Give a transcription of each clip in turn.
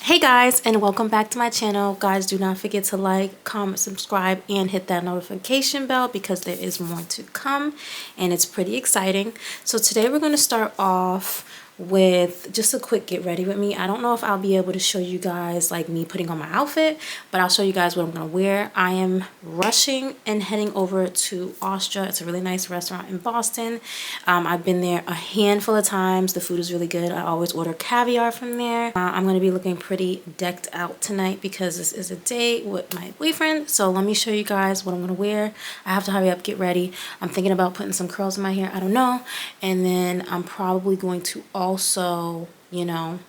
Hey guys, and welcome back to my channel. Guys, do not forget to like, comment, subscribe, and hit that notification bell because there is more to come and it's pretty exciting. So today we're going to start off with just a quick get ready with me. I don't know if I'll be able to show you guys like me putting on my outfit, but I'll show you guys what I'm going to wear. I am rushing and heading over to Ostra. It's a really nice restaurant in Boston. I've been there a handful of times. The food is really good. I always order caviar from there. I'm going to be looking pretty decked out tonight because this is a date with my boyfriend. So let me show you guys what I'm going to wear. I have to hurry up, get ready. I'm thinking about putting some curls in my hair. I don't know. And then I'm probably going to also, you know,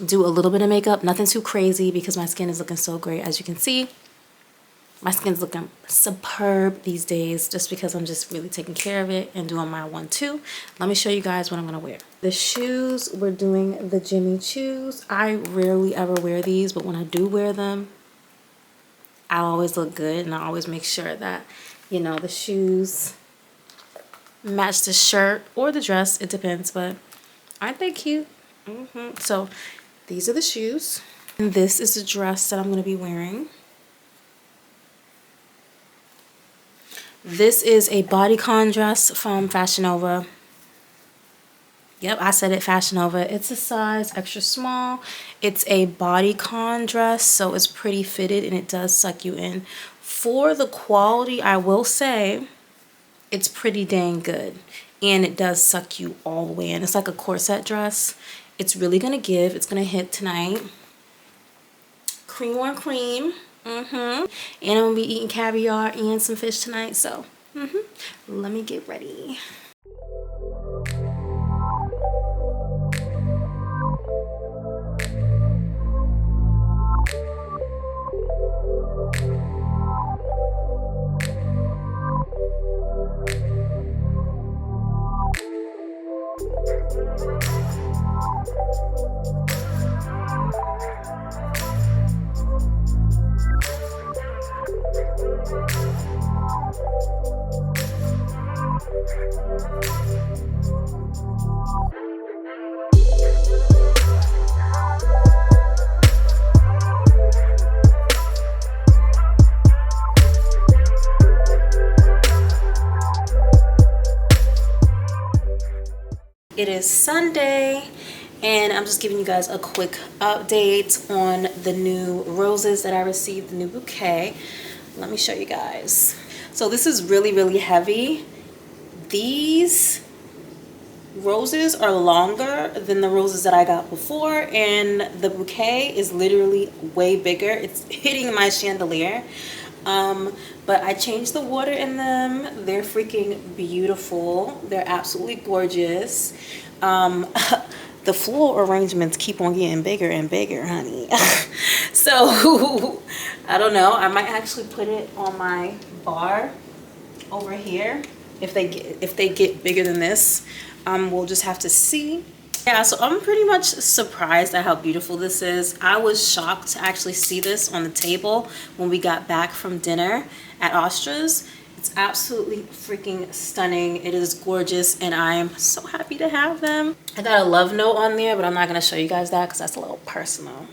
do a little bit of makeup. Nothing too crazy because my skin is looking so great. As you can see, my skin's looking superb these days just because I'm just really taking care of it and doing my 1-2. Let me show you guys what I'm going to wear. The shoes, we're doing the Jimmy Choos. I rarely ever wear these, but when I do wear them, I always look good, and I always make sure that, you know, the shoes match the shirt or the dress. It depends, but aren't they cute? So these are the shoes. And this is the dress that I'm going to be wearing. This is a bodycon dress from Fashion Nova. Yep, I said it, Fashion Nova. It's a size extra small. It's a bodycon dress, so it's pretty fitted and it does suck you in. For the quality, I will say it's pretty dang good. And it does suck you all the way in. It's like a corset dress. It's really going to give. It's going to hit tonight. Cream on cream. And I'm going to be eating caviar and some fish tonight. So, let me get ready. It is Sunday, and I'm just giving you guys a quick update on the new roses that I received, the new bouquet. Let me show you guys. So this is really, really heavy. These roses are longer than the roses that I got before, and the bouquet is literally way bigger. It's hitting my chandelier. But I changed the water in them. They're freaking beautiful. They're absolutely gorgeous. The floral arrangements keep on getting bigger and bigger, honey. So I don't know. I might actually put it on my bar over here if they get bigger than this. We'll just have to see. Yeah, so I'm pretty much surprised at how beautiful this is. I was shocked to actually see this on the table when we got back from dinner at Ostra's. It's absolutely freaking stunning. It is gorgeous, and I am so happy to have them. I got a love note on there, but I'm not going to show you guys that because that's a little personal.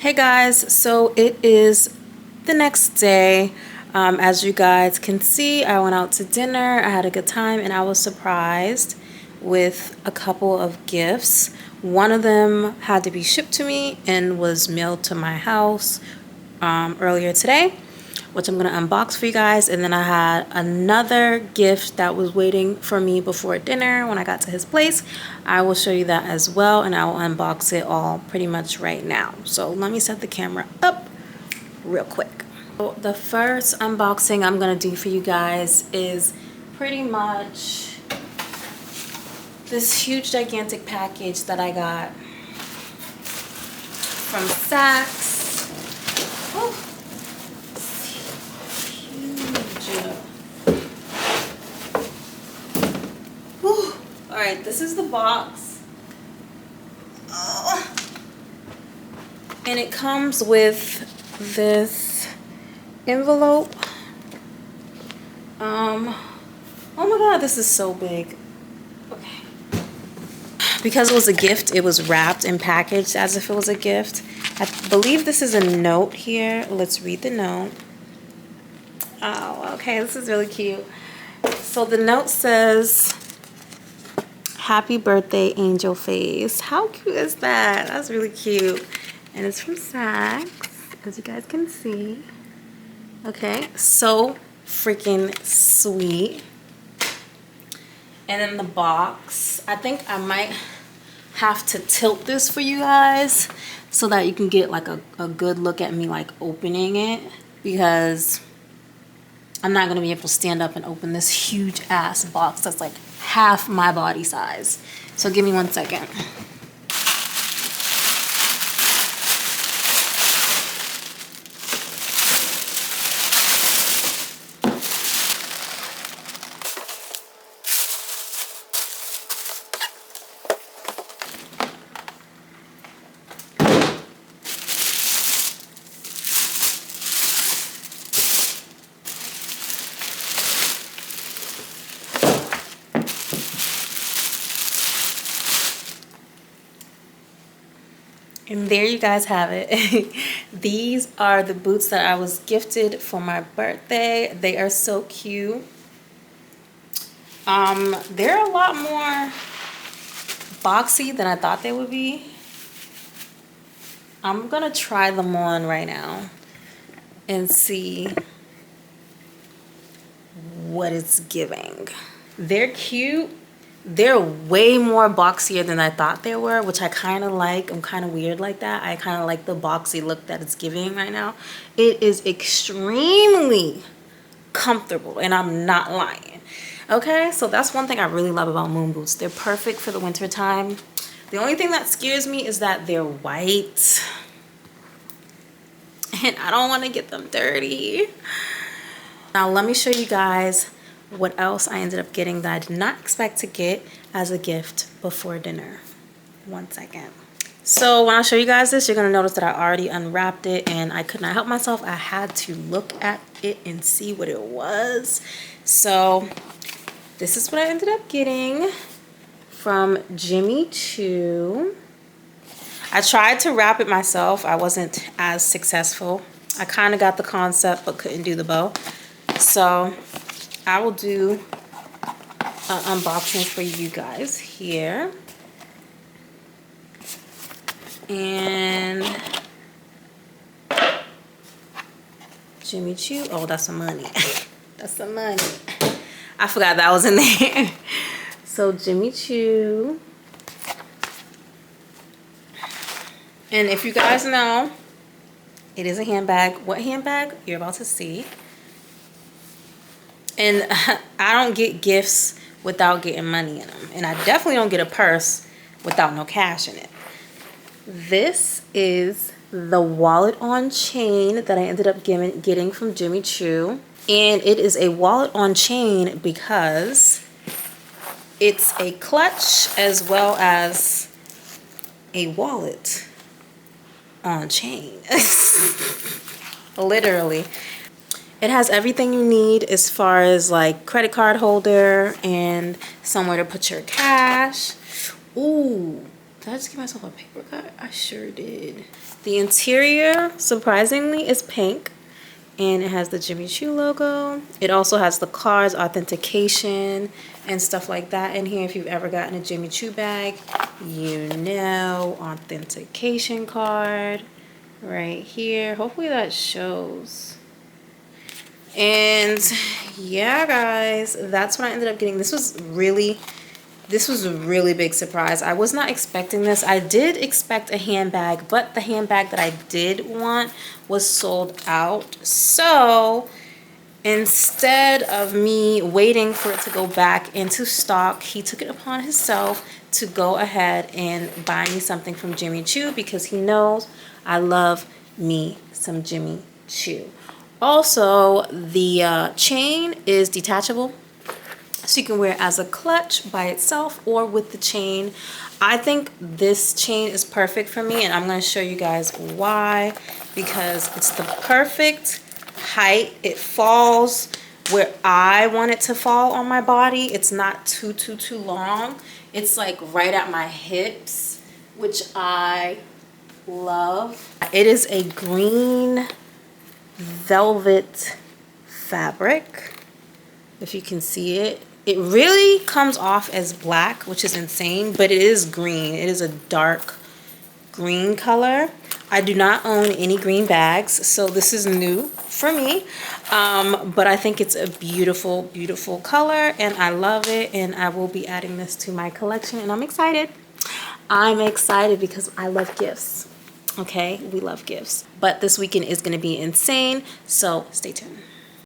Hey guys, so it is the next day. As you guys can see, I went out to dinner. I had a good time, and I was surprised with a couple of gifts. One of them had to be shipped to me and was mailed to my house earlier today, which I'm going to unbox for you guys. And then I had another gift that was waiting for me before dinner when I got to his place. I will show you that as well, and I will unbox it all pretty much right now. So let me set the camera up real quick. So the first unboxing I'm going to do for you guys is pretty much this huge gigantic package that I got from Saks. Oh, huge. you. Whew. All right, this is the box. And it comes with this envelope. Oh my God, this is so big. Okay. Because it was a gift, it was wrapped and packaged as if it was a gift. I believe this is a note here. Let's read the note. Oh, okay, this is really cute. So the note says, "Happy birthday, Angel Face." How cute is that? That's really cute. And it's from Saks, as you guys can see. Okay, so freaking sweet. And in the box, I think I might have to tilt this for you guys so that you can get like a good look at me like opening it, because I'm not gonna be able to stand up and open this huge ass box that's like half my body size. So give me 1 second. And there you guys have it. These are the boots that I was gifted for my birthday. They are so cute. They're a lot more boxy than I thought they would be. I'm gonna try them on right now and see what it's giving. They're cute. They're way more boxier than I thought they were, which I kind of like. I'm kind of weird like that. I kind of like the boxy look that it's giving right now. It is extremely comfortable, and I'm not lying. Okay, so that's one thing I really love about moon boots. They're perfect for the winter time. The only thing that scares me is that they're white, and I don't want to get them dirty. Now let me show you guys what else I ended up getting that I did not expect to get as a gift before dinner. 1 second. So when I show you guys this, you're gonna notice that I already unwrapped it and I could not help myself. I had to look at it and see what it was. So this is what I ended up getting from Jimmy Choo. I tried to wrap it myself. I wasn't as successful. I kind of got the concept but couldn't do the bow. So I will do an unboxing for you guys here. And Jimmy Choo. Oh, that's some money. That's some money. I forgot that was in there. So Jimmy Choo. And if you guys know, it is a handbag. What handbag? You're about to see. And I don't get gifts without getting money in them. And I definitely don't get a purse without no cash in it. This is the wallet on chain that I ended up getting from Jimmy Choo. And it is a wallet on chain because it's a clutch as well as a wallet on chain. Literally. It has everything you need as far as like credit card holder and somewhere to put your cash. Ooh, did I just give myself a paper cut? I sure did. The interior, surprisingly, is pink and it has the Jimmy Choo logo. It also has the cards, authentication, and stuff like that in here. If you've ever gotten a Jimmy Choo bag, you know, authentication card right here. Hopefully that shows. And yeah, guys, that's what I ended up getting. This was a really big surprise. I was not expecting this. I did expect a handbag, but the handbag that I did want was sold out. So instead of me waiting for it to go back into stock, he took it upon himself to go ahead and buy me something from Jimmy Choo because he knows I love me some Jimmy Choo. Also, the chain is detachable, so you can wear it as a clutch by itself or with the chain. I think this chain is perfect for me, and I'm going to show you guys why. Because it's the perfect height. It falls where I want it to fall on my body. It's not too long. It's like right at my hips, which I love. It is a green velvet fabric, if you can see it. It really comes off as black, which is insane, but it is green. It is a dark green color. I do not own any green bags, so this is new for me, but I think it's a beautiful, beautiful color, and I love it, and I will be adding this to my collection, and I'm excited. I'm excited because I love gifts. Okay, we love gifts, but this weekend is going to be insane, so stay tuned.